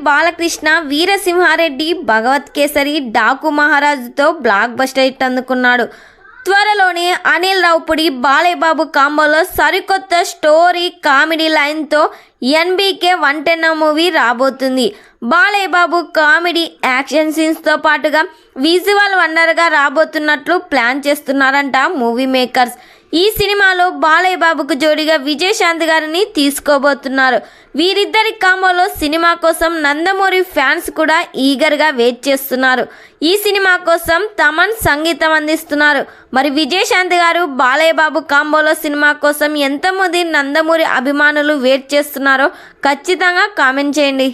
బాలకృష్ణ వీరసింహారెడ్డి భగవత్ కేసరి డాకు మహారాజుతో blockbuster hit అందుకున్నాడు. త్వరలోనే అనిల్ రావుపుడి బాలయ్య బాబు కాంబోలో సరికొత్త స్టోరీ కామెడీ లైన్తో ఎన్బీకే 110 మూవీ రాబోతుంది. బాలయ్య బాబు కామెడీ యాక్షన్ సీన్స్తో పాటుగా విజువల్ వండర్గా రాబోతున్నట్లు ప్లాన్ చేస్తున్నారంట మూవీ మేకర్స్. ఈ సినిమాలో బాలయ్య బాబుకు జోడిగా విజయశాంతి గారిని తీసుకోబోతున్నారు. వీరిద్దరి కాంబోలో సినిమా కోసం నందమూరి ఫ్యాన్స్ కూడా ఈగర్గా వెయిట్ చేస్తున్నారు. ఈ సినిమా కోసం తమన్ సంగీతం అందిస్తున్నారు. మరి విజయశాంతి గారు బాలయ్య బాబు కాంబోలో సినిమా కోసం ఎంతమంది నందమూరి అభిమానులు వెయిట్ చేస్తున్నారో ఖచ్చితంగా కామెంట్ చేయండి.